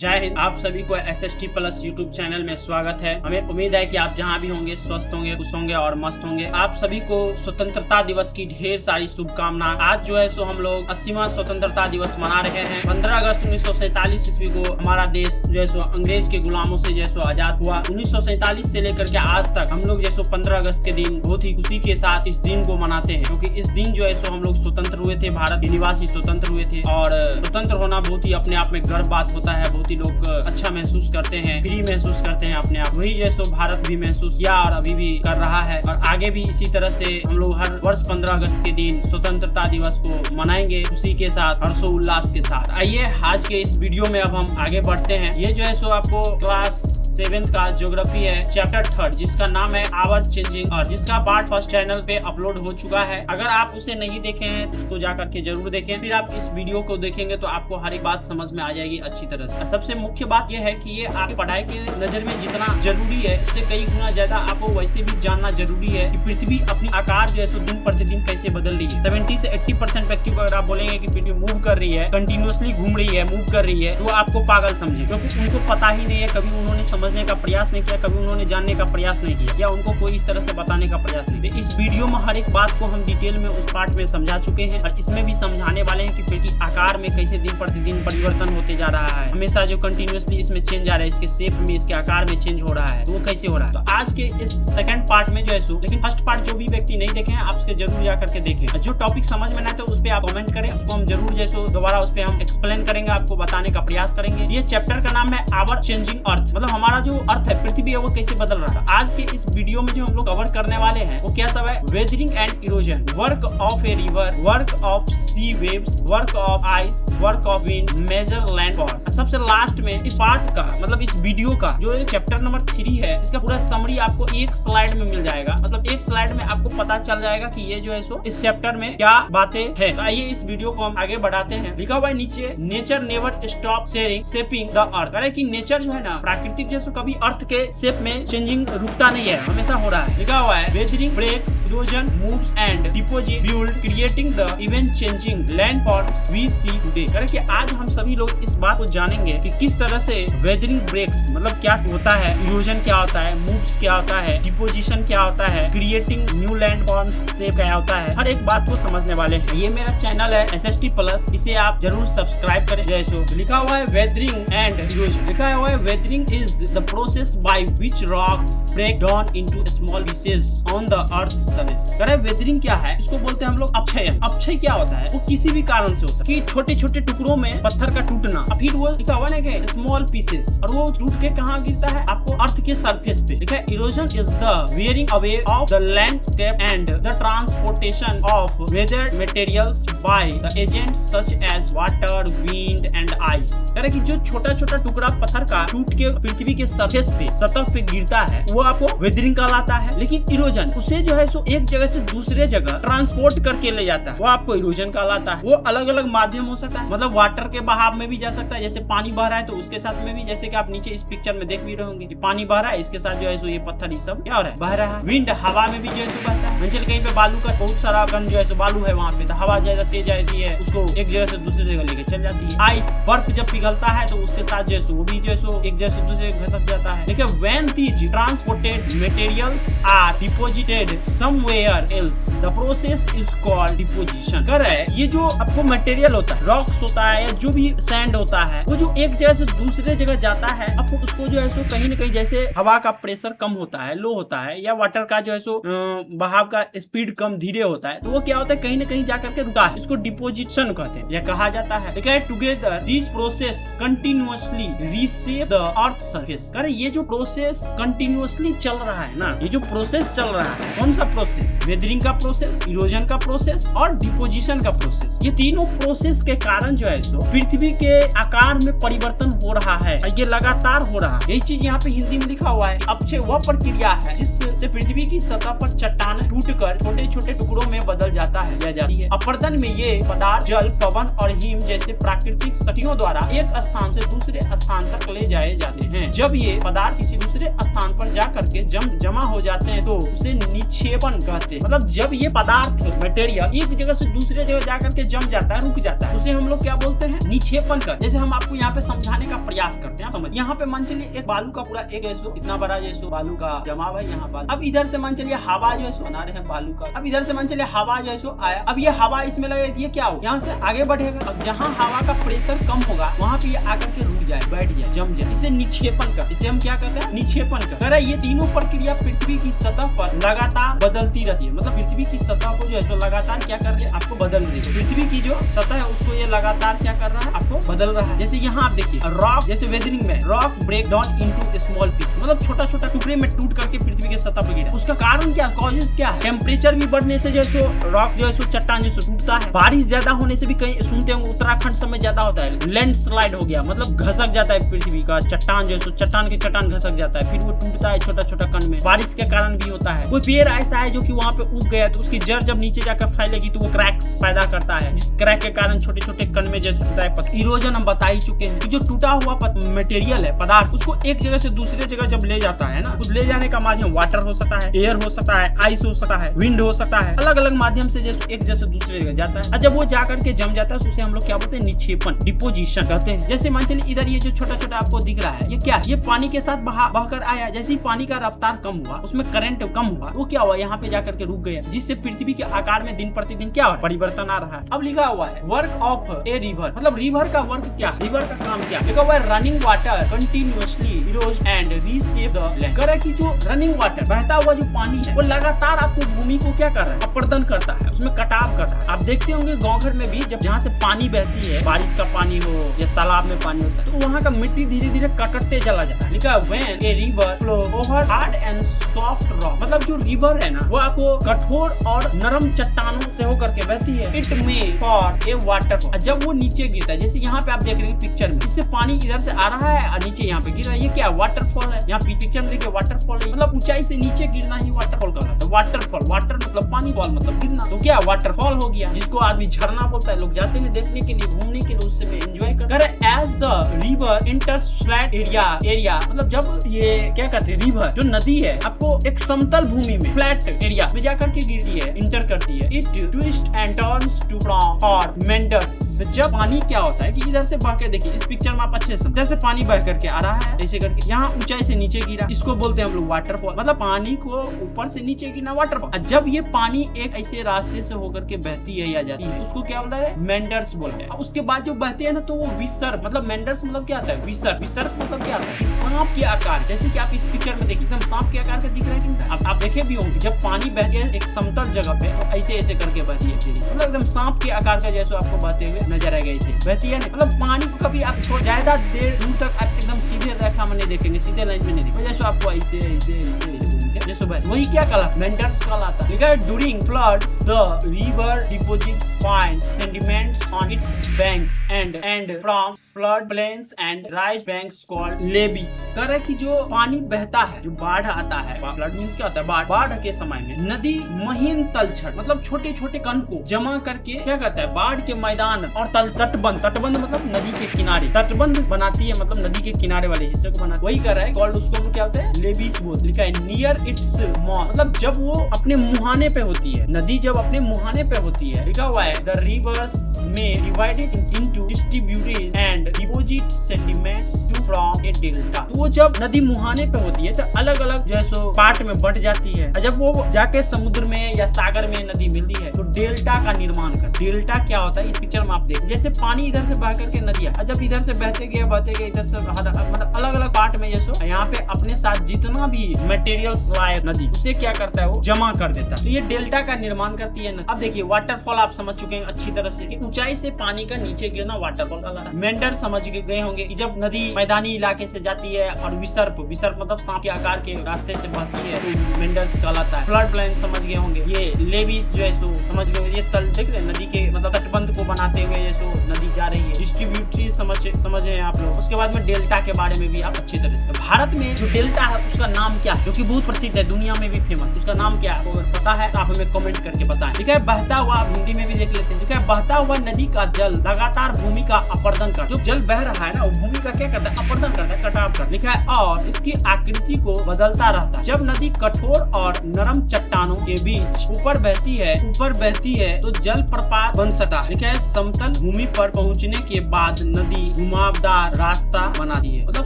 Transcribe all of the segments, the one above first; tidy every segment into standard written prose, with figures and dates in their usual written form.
जय हिंद। आप सभी को SST प्लस यूट्यूब चैनल में स्वागत है। हमें उम्मीद है कि आप जहां भी होंगे स्वस्थ होंगे, खुश होंगे और मस्त होंगे। आप सभी को स्वतंत्रता दिवस की ढेर सारी शुभकामनाएं। आज जो है सो हम लोग 80वां स्वतंत्रता दिवस मना रहे हैं। 15 अगस्त 1947 ईस्वी को हमारा देश जो है सो अंग्रेज के गुलामों से जो है सो आजाद हुआ। 1947 से लेकर के आज तक हम लोग जैसो 15 अगस्त के दिन बहुत ही खुशी के साथ इस दिन को मनाते हैं, क्योंकि इस दिन जो है सो हम लोग स्वतंत्र हुए थे, भारत के निवासी स्वतंत्र हुए थे। और स्वतंत्र होना बहुत ही अपने आप में गर्व बात होता है। बहुत ही लोग अच्छा महसूस करते हैं, फ्री महसूस करते हैं अपने आप। वही जैसो भारत भी महसूस किया और अभी भी कर रहा है, और आगे भी इसी तरह से हम लोग हर वर्ष 15 अगस्त के दिन स्वतंत्रता दिवस को मनाएंगे खुशी के साथ, हर्षोल्लास के साथ। आइए आज के इस वीडियो में अब हम आगे बढ़ते हैं। ये जो है सो आपको क्लास 7 का ज्योग्राफी है, चैप्टर 3, जिसका नाम है आवर चेंजिंग, और जिसका पार्ट फर्स्ट चैनल पे अपलोड हो चुका है। अगर आप उसे नहीं देखे हैं उसको जा करके जरूर देखें, फिर आप इस वीडियो को देखेंगे तो आपको हर एक बात समझ में आ जाएगी अच्छी तरह से। सबसे मुख्य बात यह है कि ये आपकी पढ़ाई के नजर में जितना जरूरी है उससे कई गुना ज्यादा आपको वैसे भी जानना जरूरी है कि पृथ्वी अपनी आकार जो है सो दिन प्रतिदिन कैसे बदल रही है। 70 से 80% व्यक्ति को अगर आप बोलेंगे कि पृथ्वी मूव कर रही है, कंटिन्यूअसली घूम रही है, मूव कर रही है, तो आपको पागल समझे, क्योंकि उनको पता ही नहीं है, कभी उन्होंने समझने का प्रयास नहीं किया, कभी उन्होंने जानने का प्रयास नहीं किया, या उनको कोई इस तरह से बताने का प्रयास नहीं किया। इस वीडियो में हर एक बात को हम डिटेल में उस पार्ट में समझा चुके हैं, और इसमें भी समझाने वाले हैं कि पृथ्वी आकार में कैसे दिन प्रतिदिन परिवर्तन होते जा रहा है। हमेशा जो कंटिन्यूअसली इसमें चेंज आ रहा है, इसके शेप में, इसके आकार में चेंज हो रहा है, तो वो कैसे हो रहा है। तो आज के इस सेकंड पार्ट में जो है सो, लेकिन फर्स्ट पार्ट जो भी व्यक्ति नहीं देखे हैं आप उसके जरूर जा करके देखें। जो टॉपिक समझ में ना तो उस पे आप कमेंट करें, उसको हम जरूर जैसे दोबारा उस पे हम एक्सप्लेन करेंगे, आपको बताने का प्रयास करेंगे। ये चैप्टर का नाम है आवर चेंजिंग अर्थ, मतलब हमारा जो अर्थ है, पृथ्वी है, वो कैसे बदल रहा है। आज के इस वीडियो में जो हम लोग कवर करने वाले हैं वो क्या सब है? Weathering and erosion, work of a river, work of sea waves, work of ice, work of wind, major land forms. सबसे लास्ट में इस पार्ट का मतलब इस वीडियो का जो चैप्टर नंबर 3 है, इसका पूरा समरी आपको एक स्लाइड में मिल जाएगा। मतलब एक स्लाइड में आपको पता चल जाएगा कि ये जो है सो इस चैप्टर में क्या बातें हैं। तो आइए इस वीडियो को हम आगे बढ़ाते हैं। लिखा हुआ है नीचे, nature never stop shaping the earth. कह रहे कि नेचर जो है ना, प्राकृतिक जैसे कभी अर्थ के शेप में चेंजिंग रुकता नहीं है, हमेशा हो रहा है। लिखा हुआ है, weathering breaks, erosion moves and deposit build, creating the even changing land forms we see today. कह रहे कि आज हम सभी लोग इस बात को जानेंगे कि किस तरह से वेदरिंग ब्रेक्स मतलब क्या होता है, इरोजन क्या होता है, मूव्स क्या होता है, डिपोजिशन क्या होता है, क्रिएटिंग न्यू लैंड फॉर्म्स से क्या होता है, हर एक बात को समझने वाले हैं। ये मेरा चैनल है SST प्लस, इसे आप जरूर सब्सक्राइब करें। जैसो लिखा हुआ है वेदरिंग एंड इरोजन। लिखा हुआ है weathering is the process by which rocks break down into small pieces on the earth surface. कह रहे वेदरिंग क्या है, इसको बोलते हैं हम लोग अपक्षय। अपक्षय क्या होता है? वो किसी भी कारण से हो सकता है, छोटे छोटे टुकड़ों में पत्थर का टूटना, फिर वो लिखा हुआ है कि स्मॉल पीसेस, और वो टूट के कहाँ गिरता है? आपको अर्थ के सरफेस पे। लिखा है erosion is the wearing away of the landscape and the transportation of weathered materials by the agents such as water, wind and ice. कह रहे कि जो छोटा छोटा टुकड़ा पत्थर का टूट के पृथ्वी के सरफेस पे, सतह पे गिरता है, वो आपको वेदरिंग कहलाता है। लेकिन इरोजन उसे जो है सो एक जगह से दूसरे जगह ट्रांसपोर्ट करके ले जाता है, वो आपको इरोजन कहलाता है। वो अलग अलग माध्यम हो सकता है, मतलब वाटर के बहाव में भी जा सकता है, जैसे पानी बह रहा है तो उसके साथ में भी, जैसे कि आप नीचे इस पिक्चर में देख भी रहे होंगे, पानी बह रहा है, इसके साथ जो है सो ये पत्थर, ये सब क्या हो रहा है? बह रहा है। विंड हवा में भी जो है सो बहता है। मंजिल कहीं पे बालू का बहुत सारा कण जो है सो बालू है वहाँ पे, तो हवा ज्यादा तेज जाती है, उसको एक जगह से दूसरी जगह लेके चल जाती है। आइस, बर्फ जब पिघलता है तो उसके साथ जो है सो वो भी जो है सो एक जगह से दूसरे घसक जाता है। देखिए when these transported materials are deposited somewhere else the process is called deposition. कर है ये जो आपको मटेरियल होता है, रॉक्स होता है या जो भी सैंड होता है, वो जो एक जगह से दूसरे जगह जाता है, आपको उसको जो है सो कहीं न कहीं, जैसे हवा का प्रेशर कम होता है, लो होता है, या वाटर का जो है सो बहाव का स्पीड कम, धीरे होता है, तो वो क्या होता है? कहीं न कहीं जाकर के रुका है। इसको डिपोजिशन कहते हैं या कहा जाता है। Together this process continuously reshape the earth surface. अरे ये जो प्रोसेस कंटिन्यूअसली चल रहा है ना, ये जो प्रोसेस चल रहा है, कौन सा प्रोसेस? वेदरिंग का प्रोसेस, इरोजन का प्रोसेस और डिपोजिशन का प्रोसेस। ये तीनों प्रोसेस के कारण जो है सो पृथ्वी के आकार में परिवर्तन हो रहा है, ये लगातार हो रहा है। यही चीज यहाँ पे हिंदी में लिखा हुआ है, अपक्षय वह प्रक्रिया है जिससे पृथ्वी की सतह पर चट्टान टूटकर छोटे छोटे टुकड़ों में बदल जाता है या जाती है। अपर्दन में ये पदार्थ जल, पवन और हिम जैसे प्राकृतिक शक्तियों द्वारा एक स्थान से दूसरे स्थान तक ले जाए जाते हैं। जब जब ये पदार्थ किसी दूसरे स्थान पर जा करके जमा हो जाते हैं तो उसे निक्षेपण कहते हैं। मतलब जब ये पदार्थ मटेरियल एक जगह से दूसरे जगह जा करके जम जाता है, रुक जाता है, उसे हम लोग क्या बोलते हैं, निक्षेपण कर। जैसे हम आपको यहाँ पे समझाने का प्रयास करते हैं, समझ। यहाँ पे मान चलिए एक बालू का पूरा एक जैसो इतना बड़ा जैसो बालू का जमाव है यहाँ बालू। अब इधर से मान चलिए हवा जो है बना रहे हैं बालू का। अब इधर से मान चलिए हवा जो है आया। अब ये हवा इसमें लगे, ये क्या हो, यहाँ से आगे बढ़ेगा। अब जहाँ हवा का प्रेशर कम होगा वहाँ पे ये आकर के रुक जाए, बैठ जाए, जम जाए, इसे निक्षेपण कर। इसे हम क्या कहते हैं, निक्षेपण कर। ये तीनों प्रक्रिया पृथ्वी की सतह पर लगातार बदलती रहती है। मतलब पृथ्वी की सतह को जो है लगातार क्या कर रही है, आपको बदल रही है। पृथ्वी की जो सतह है उसको ये लगातार क्या कर रहा है, आपको बदल रहा है। जैसे यहाँ आप देखिए रॉक, जैसे वेदरिंग में rock break down into small piece, मतलब छोटा छोटा टुकड़े में टूट करके पृथ्वी की सतह पर गिरा। उसका कारण क्या, कॉजेस क्या है, टेम्परेचर भी बढ़ने से जो है रॉक जो है चट्टान जो टूटता है। बारिश ज्यादा होने से भी कहीं सुनते होंगे उत्तराखंड सब में ज्यादा होता है, लैंडस्लाइड हो गया, मतलब घसक जाता है पृथ्वी का चट्टान जो है, चट्टान के चट्टान घसक जाता है, फिर वो टूटता है छोटा छोटा कण में। बारिश के कारण भी होता है। कोई पेड़ ऐसा है जो कि वहाँ पे उग गया तो उसकी जड़ जब नीचे जाकर फैलेगी तो वो क्रैक्स पैदा करता है, जिस क्रैक के कारण छोटे छोटे कण में जैसे टूटा है। इरोजन हम बता ही चुके हैं कि जो टूटा हुआ मटेरियल है, पदार्थ, उसको एक जगह से दूसरे जगह जब ले जाता है ना, तो ले जाने का माध्यम वाटर हो सकता है, एयर हो सकता है, आइस हो सकता है, विंड हो सकता है, अलग अलग माध्यम से जैसे एक जैसे दूसरे जगह जाता है। और जब वो जाकर के जम जाता है तो उसे हम लोग क्या बोलते हैं, निक्षेपण, डिपोजिशन कहते हैं। जैसे मान चलिए इधर ये जो छोटा छोटा आपको दिख रहा है, ये क्या, ये पानी के साथ बहकर आया। जैसे ही पानी का रफ्तार कम हुआ, उसमें करंट कम हुआ, वो क्या हुआ, यहाँ पे जाकर के रुक गया, जिससे पृथ्वी के आकार में दिन प्रतिदिन क्या परिवर्तन आ रहा है। अब लिखा हुआ है वर्क ऑफ ए रिवर, मतलब रिवर का वर्क क्या, रिवर का काम क्या, लिखा हुआ है running water continuously Eros and reshape the land. कह रहा है कि जो रनिंग वाटर, बहता हुआ जो पानी है, वो लगातार आपको भूमि को क्या कर रहा है, अपर्दन करता है, उसमें कटाव कर रहा है। आप देखते होंगे गाँव घर में भी जब जहाँ से पानी बहती है, बारिश का पानी हो या तालाब में पानी होता है, तो वहाँ का मिट्टी धीरे धीरे कटते चला जाता है। लिखा है when a river flow over hard and soft rock, मतलब जो रिवर है ना वो आपको कठोर और नरम चट्टानों से होकर के बहती है। इट में फॉर ए वाटरफॉल, जब वो नीचे गिरता है, जैसे यहाँ पे आप देख रहे हैं पिक्चर में, इससे पानी इधर से आ रहा है और नीचे यहाँ पे गिर रहा है, ये क्या वाटरफॉल है। यहाँ पिक्चर में देखिए वाटरफॉल है, मतलब ऊंचाई से नीचे गिरना ही वाटरफॉल कहलाता है। वाटरफॉल, वाटर मतलब पानी, फॉल मतलब गिरना, तो क्या वाटरफॉल हो गया, जिसको आदमी झरना बोलता है। लोग जाते हैं देखने के लिए, घूमने के लिए, उससे में एंजॉय कर। As the river enters flat area, मतलब जब ये क्या कहते हैं, रिवर जो नदी है आपको एक समतल भूमि में, फ्लैट एरिया में जाकर के गिरती है, इंटर करती है। It twists and turns to from और मेंडर्स। जब पानी क्या होता है कि इधर से बह के देखिए, इस पिक्चर में आप अच्छे से, जैसे पानी बह करके आ रहा है, ऐसे करके यहाँ ऊंचाई से नीचे गिरा, इसको बोलते हैं हम लोग वाटरफॉल। मतलब पानी को ऊपर से नीचे गिरना वाटरफॉल। जब ये पानी एक ऐसे रास्ते से होकर के बहती है या जाती है, उसको क्या बोलता है, मेंडर्स बोलते हैं। उसके बाद जो बहते हैं ना तो वो विसर्प, मतलब मेंडर्स मतलब क्या आता है, विसर्प मतलब क्या आता है, सांप के आकार, जैसे कि आप इस पिक्चर में देखिए एकदम सांप के आकार का दिख रहा है। आप देखे भी होंगे जब पानी बह गया एक समतल जगह पे तो ऐसे ऐसे करके बहती है, ऐसे मतलब एकदम सांप के आकार का जैसे आपको बहते हुए नजर आएगा, ऐसे बहती है ना। मतलब पानी को कभी आप ज्यादा देर दूर तक आप एकदम सीधे रेखा में नहीं देखेंगे, सीधे लाइन में नहीं देखेंगे, जैसे आपको ऐसे ऐसे ऐसे जैसे वही क्या कहलाता, मेंडर्स कहलाता। लिखा है during floods the river deposits fine sediments on it's banks and from flood plains and rise banks called levies. कह रहा है कि जो पानी बहता है, जो बाढ़ आता है, फ्लड मींस क्या होता है, बाढ़ के समय में नदी महीन तलछट, मतलब छोटे छोटे कण को जमा करके क्या करता है, बाढ़ के मैदान और तटबंध मतलब नदी के किनारे, तटबंध बनाती है, मतलब नदी के किनारे वाले हिस्से को बनाती है। वही कर रहा है कॉल्ड, उसको क्या होता है, लेवीज बोलते। लिखा है नियर इट्स मॉल, मतलब जब वो अपने मुहाने पे होती है, नदी जब अपने मुहाने पे होती है। लिखा हुआ है द रिवर्स में divided into distributed and deposit sediments to form a delta. तो वो जब नदी मुहाने पे होती है तो अलग अलग जैसो पार्ट में बंट जाती है, और जब वो जाके समुद्र में या सागर में नदी मिलती है तो डेल्टा का निर्माण कर। डेल्टा क्या होता है, इस पिक्चर में आप देख, जैसे पानी इधर से बह करके नदियां, जब इधर से बहते गए इधर से, मतलब अलग अलग पार्ट में जैसो यहाँ पे अपने साथ जितना भी मटेरियल्स लाए नदी, उसे क्या करता है, वो जमा कर देता है। तो ये डेल्टा का निर्माण करती है। अब देखिए वाटरफॉल आप समझ चुके हैं अच्छी तरह से कि ऊंचाई से पानी का नीचे गिरना वाटरफॉल कहलाता है। मेंडर समझ गए होंगे कि जब नदी मैदानी इलाके से जाती है, और विसर्प मतलब सांप के आकार के रास्ते से बहती है तो मेंडर्स कहलाता है। फ्लड प्लेन समझ गए होंगे, ये लेवीज जो है सो समझ ये तल देख रहे नदी के मतलब तटबंध को बनाते हुए ये सो नदी जा रही है। डिस्ट्रीब्यूटरी समझे आप लोग। उसके बाद में डेल्टा के बारे में भी आप अच्छी तरह से, भारत में जो डेल्टा है उसका नाम क्या है, जो कि बहुत प्रसिद्ध है, दुनिया में भी फेमस, उसका नाम क्या है, अगर पता है आप हमें कमेंट करके बताएं। ठीक है, बहता हुआ, आप हिंदी में भी देख लेते हैं। ठीक है, बहता हुआ नदी का जल लगातार भूमि का अपरदन कर, जो जल बह रहा है ना वो भूमि का क्या करता है, अपरदन करता है, कटाव कर। लिखा है और इसकी आकृति को बदलता रहता है। जब नदी कठोर और नरम चट्टानों के बीच ऊपर बहती है तो जल प्रपात बन सकता है। लिखा है समतल भूमि पर पहुंचने के बाद नदी घुमावदार रास्ता बनाती है। मतलब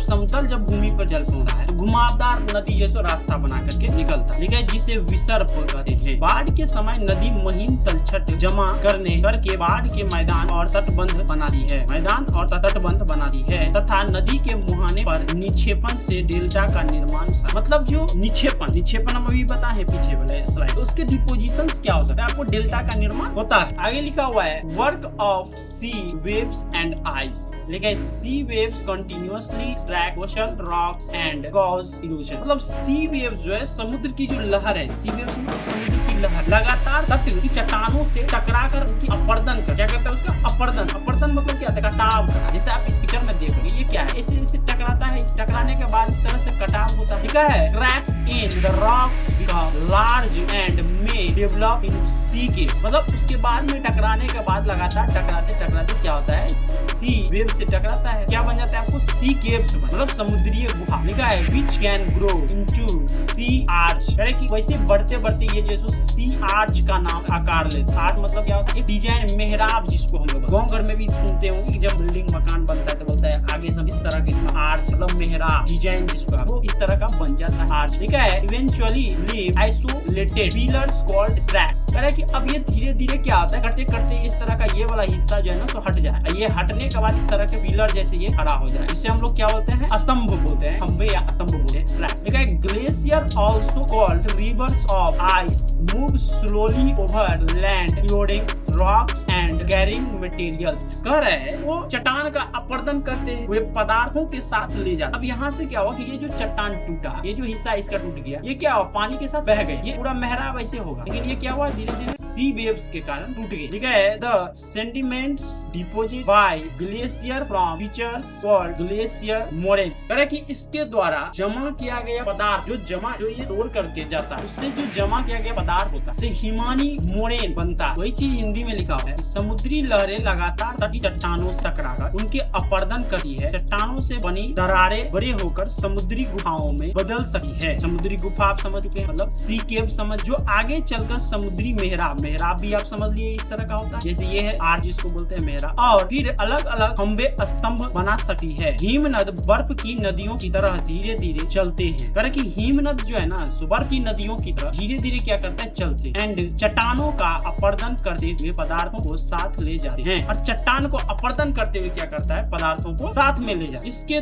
समतल जब भूमि पर जल पहुंच रहा है तो घुमावदार नदी जैसा रास्ता बना करके निकलता है। लिखा है जिसे विसर्प कहते हैं। बाढ़ के समय नदी महीन तलछट जमा करके बाढ़ के मैदान और तटबंध बनाती है तथा नदी के मुहाने पर निक्षेपण से डेल्टा का निर्माण। मतलब जो निक्षेपण हम अभी बताए पीछे वाले स्लाइड, तो उसके डिपोजिशन क्या हो सकता है, आपको डेल्टा का निर्माण होता है। आगे लिखा हुआ है work of sea waves and ice. लिखा है sea waves continuously track coastal rocks and cause erosion. मतलब सी वेव्स जो है समुद्र की जो लहर है, सी वेव्स मतलब समुद्र की लहर लगातार तट की चट्टानों से टकराकर उनकी अपरदन कर, क्या करता है उसका अपरदन मतलब क्या होता है, कटाव करना। जैसे आप इस पिक्चर में देखोगे ये क्या है, ऐसे टकराता है, इस टकराने के बाद इस तरह से कटाव होता है। ठीक है, cracks in the rocks become large and may develop in sea caves. मतलब उसके बाद में टकराने के बाद लगातार टकराते क्या होता है, सी वेव से टकराता है, क्या बन जाता है आपको सी केव्स, मतलब समुद्रीय गुफा। लिखा है which can grow into sea arch. कि वैसे बढ़ते ये जो सी आर्च का नाम आकार ले। आर्च मतलब क्या होता है, डिजाइन मेहराब, जिसको हम लोग गाँव घर में भी सुनते होंगे, जब बिल्डिंग मकान बनता है तो बोलता है आगे सब इस तरह के इसमें आर्च मतलब मेहराब डिजाइन, जिसको वो इस तरह का बन जाता है आर्च। ठीक है, eventually leave isolated pillars called stacks. कह रहा है कि अब ये धीरे क्या होता है, करते इस तरह का ये वाला हिस्सा जो है ना सो हट जाए। ये हटने के बाद इस तरह के पिलर जैसे ये खड़ा हो जाए, जिसे हम लोग क्या बोलते हैं, स्तंभ बोलते हैं, खंबे या स्तंभ बोलते हैं, स्ट्रैक्स। ठीक है, glacier also called reverse of ice move slowly over land eroding rocks and carrying materials. कह रहे हैं वो चट्टान का अपरदन करते हुए पदार्थों के साथ ले जाते। अब यहाँ से क्या हुआ कि ये जो चट्टान टूटा, ये जो हिस्सा इसका टूट गया, ये क्या हुआ, पानी के साथ बह गए, ये पूरा मेहराब ऐसे होगा। लेकिन ये क्या हुआ, धीरे सी वेव्स के कारण टूट गए। ठीक है, the sediments deposit by glacier from features called glacier moraines. कह रहे कि इसके द्वारा जमा किया गया पदार्थ जो ये तोड़ करके जाता है, उससे जो जमा किया गया पदार्थ होता है, हिमानी मोरेन बनता है। वही चीज हिंदी में लिखा हुआ है, समुद्री लहरें लगातार तटी चट्टानों से टकराकर उनके अपरदन करती है। चट्टानों से बनी दरारें बड़े होकर समुद्री गुफाओं में बदल सकती है। समुद्री गुफा आप समझ चुके हैं, मतलब सी केव समझ, जो आगे चलकर समुद्री मेहराब भी आप समझ लिए इस तरह का होता है, जैसे ये है आर्च जिसको बोलते हैं मेहराब, और फिर अलग अलग खंबे स्तंभ बना सकती है। हिमनद बर्फ की नदियों की तरह धीरे चलते हैं। करे कि हिमनद जो है ना बर्फ की नदियों की तरह धीरे क्या करते हैं, चलते एंड चट्टानों का अपरदन करते हुए पदार्थों को साथ ले जाते हैं। और चट्टान को अपरदन करते हुए क्या करता है, पदार्थों को साथ में ले जाते। इसके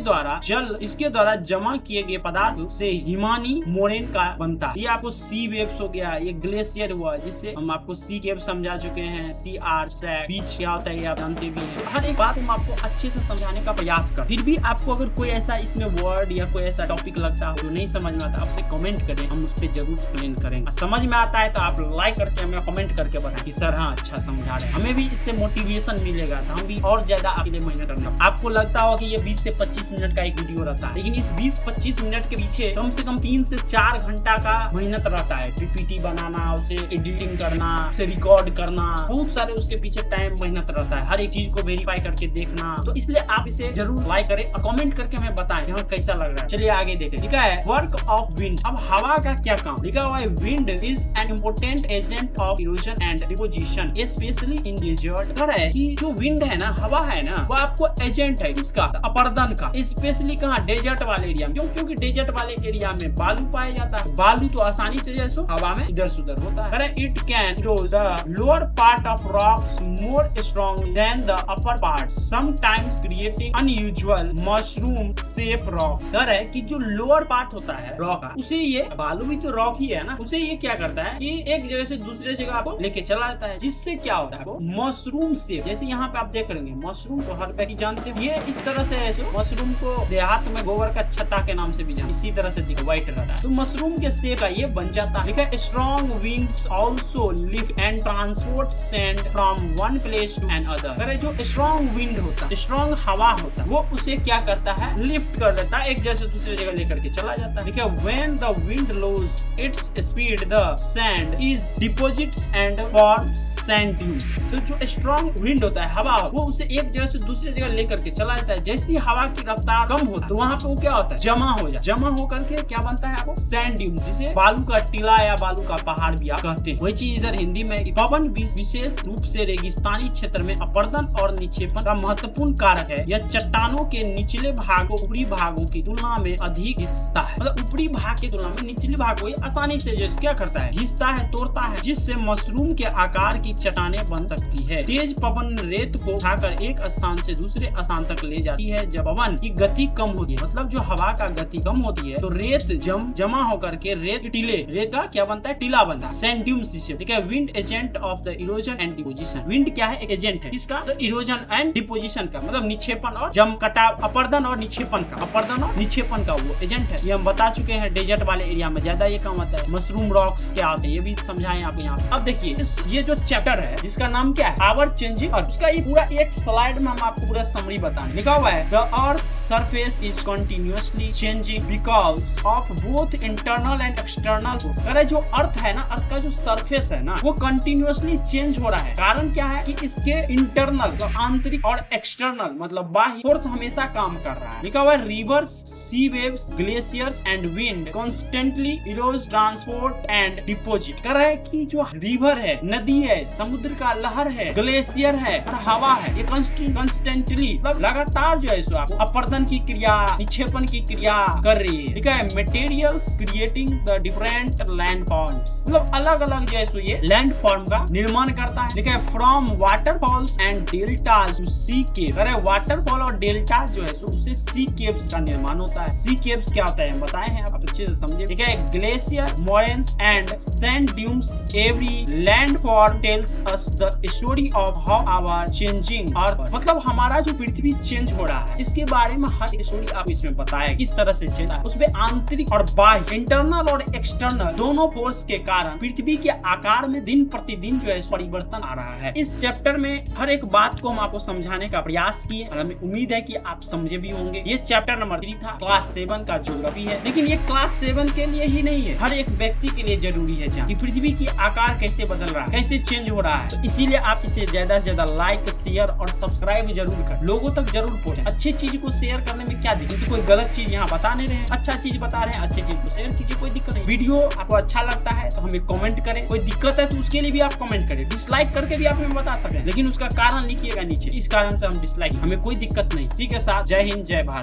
द्वारा जमा किए गए पदार्थ से हिमानी मोरेन का बनता है। ये आपको सी वेव्स हो गया, ये ग्लेशियर हुआ, जिससे हम आपको सी केव समझा चुके हैं, सी आर्च बीच क्या होता है ये आप जानते भी हैं। हर एक बात हम आपको अच्छे से समझाने का प्रयास कर। फिर भी आपको अगर कोई ऐसा इसमें वर्ड या कोई ऐसा टॉपिक लगता हो जो नहीं समझ में आता, आपसे कमेंट करें, हम उस पर जरूर एक्सप्लेन करेंगे। समझ में आता है तो आप लाइक करके हमें कमेंट करके बताएं कि सर हाँ अच्छा समझा रहे हैं, हमें भी इससे मोटिवेशन मिलेगा, तो हम भी और ज्यादा आपके लिए मेहनत करेंगे। आपको लगता हो कि ये 20 से 25 मिनट का एक वीडियो रहता है, लेकिन इस 20-25 मिनट के पीछे कम से कम 3 से 4 घंटा का मेहनत रहता है। पीपीटी बनाना, उसे एडिटिंग करना, उसे रिकॉर्ड करना, बहुत सारे उसके पीछे टाइम मेहनत रहता है, हर एक चीज को वेरीफाई करके देखना। तो इसलिए आप इसे जरूर लाइक करें और कमेंट करके हमें बताएं कि हाँ कैसा लग रहा है। चलिए आगे देखें। ठीक है, वर्क ऑफ विंड। अब हवा का क्या काम, लिखा हुआ है wind is an important agent of erosion and deposition especially in desert. कह रहा है कि जो विंड है ना, हवा है ना, वो आपको एजेंट है इसका अपरदन का, स्पेशली कहाँ, डेजर्ट वाले एरिया में। क्योंकि डेजर्ट वाले एरिया में बालू पाया जाता है, बालू तो आसानी से जैसे हवा में इधर उधर होता है। It can erode the lower part of rocks more strongly than the upper part, sometimes creating unusual mushroom shape rock. कह रहा है कि जो लोअर पार्ट होता है रॉक का, उसे ये बालू भी तो रॉक ही है ना, उसे ये क्या करता है कि एक जगह से दूसरे जगह को लेके चला जाता है, जिससे क्या होता है वो मशरूम शेप। जैसे यहाँ पे आप देख रहे हैं मशरूम को हर व्यक्ति जानते हैं, ये इस तरह से है। मशरूम को देहात में गोबर का छत्ता के नाम से भी रीजन इसी तरह से दिख व्हाइट रहता है, तो मशरूम के शेप का ये बन जाता है। लिखा है strong winds also lift and transport sand from one place to another. अरे जो स्ट्रॉन्ग विंड होता है, स्ट्रॉन्ग हवा होता है, वो उसे क्या करता है, लिफ्ट कर देता है, एक जगह से दूसरी जगह लेकर के चला जाता है। देखिए when the wind lose its speed the sand is deposits and form sand dunes. तो जो स्ट्रॉन्ग विंड होता है, हवा, वो उसे एक जगह से दूसरी जगह लेकर के चला जाता है। जैसी हवा की रफ्तार कम होता है तो वहाँ पे वो क्या होता है, जमा हो जाता है। जमा होकर के क्या बनता है आपको, सैंड ड्यून्स, जिसे बालू का टीला या बालू का पहाड़ भी आप कहते हैं। वही चीज इधर हिंदी में पवन विशेष रूप से रेगिस्तानी क्षेत्र में अपर्दन और निक्षेपण का महत्वपूर्ण कारक है। यह चट्टानों के निचले भागों ऊपरी भागों की तुलना में अधिक घिसता है, मतलब ऊपरी भाग की तुलना में निचले भाग को आसानी से जैसे क्या करता है, घिसता है, तोड़ता है, जिससे मशरूम के आकार की चट्टानें बन सकती है। तेज पवन रेत को उठाकर एक स्थान से दूसरे स्थान तक ले जाती है। जब पवन की गति कम होती है, मतलब जो हवा का गति कम होती है, तो रेत जमा होकर के रेत का क्या बनता है, टीला बनता है, सैंड ड्यून्स जिसे। ठीक है, wind agent of the erosion and deposition. Wind क्या है, एक एजेंट है किसका, तो इरोजन एंड डिपोजिशन का, मतलब निक्षेपण और जम कटाव, अपर्दन और निक्षेपण का, अपर्दन और निक्षेपण का वो एजेंट है। ये हम बता चुके हैं, डेजर्ट वाले एरिया में ज्यादा ये काम आता है। मशरूम रॉक्स क्या होते हैं ये भी समझाएं आप यहाँ। अब देखिए ये जो चैप्टर है जिसका नाम क्या है, आवर चेंजिंग अर्थ, उसका ये पूरा एक स्लाइड में हम आपको पूरा समरी बताने। लिखा हुआ है the earth surface is continuously changing because of both internal and external force. अरे जो अर्थ है ना, अर्थ का जो सरफेस है ना, वो कंटिन्यूअसली चेंज हो रहा है। कारण क्या है कि इसके इंटरनल, तो आंतरिक, और एक्सटर्नल मतलब बाह्य फोर्स हमेशा काम कर रहा है। लिखा हुआ है rivers, sea waves, glaciers and wind constantly erode, transport and deposit. कर रहा है कि जो रिवर है, नदी है, समुद्र का लहर है, ग्लेशियर है और हवा है, ये कंस्टेंटली मतलब लगातार जो है सो आपको अपर्दन की क्रिया, निक्षेपण की क्रिया कर रही है। ठीक है, materials creating the different land forms, मतलब अलग अलग जो है सो ये लैंड फॉर्म का निर्माण करता है। ठीक है, from waterfalls and deltas to sea cave. अरे वाटरफॉल और डेल्टा जो है सो उससे सी केव्स का निर्माण होता है। सी केव्स क्या होता है बताए हैं आप अच्छे से समझे। ठीक है, glacier, moraines and sand dunes, every landform tells us the story of how our changing earth, मतलब हमारा जो पृथ्वी चेंज हो रहा है इसके बारे में हर स्टोरी आप इसमें बताया किस तरह से चेंज है। उसमें आंतरिक और बाह्य, इंटरनल और एक्सटर्नल दोनों फोर्स के कारण पृथ्वी के आकार में दिन प्रतिदिन जो है परिवर्तन आ रहा है। इस चैप्टर में हर एक बात को हम आपको समझाने का प्रयास किए और हमें उम्मीद है कि आप समझे भी होंगे। ये चैप्टर नंबर 3 था, क्लास 7 का ज्योग्राफी है, लेकिन ये क्लास 7 के लिए ही नहीं है, हर एक व्यक्ति के लिए जरूरी है कि पृथ्वी की आकार कैसे बदल रहा है, कैसे चेंज हो रहा है। तो इसीलिए आप इसे ज्यादा से ज्यादा लाइक, शेयर और सब्सक्राइब जरूर कर, लोगों तक जरूर पहुंचे। अच्छी चीज को शेयर करने में क्या दिक्कत, कोई गलत चीज यहाँ बता नहीं रहे हैं, अच्छा चीज बता रहे हैं, अच्छी चीज को शेयर कीजिए, कोई दिक्कत नहीं। वीडियो आपको अच्छा लगता है तो हमें कमेंट करें, कोई दिक्कत है तो उसके लिए भी आप कमेंट करें, डिसलाइक करके भी आप हमें बता सकते हैं, लेकिन उसका कारण लिखिएगा नीचे, इस कारण से हम डिसलाइक, हमें कोई दिक्कत नहीं। इसी के साथ जय हिंद, जय भारत।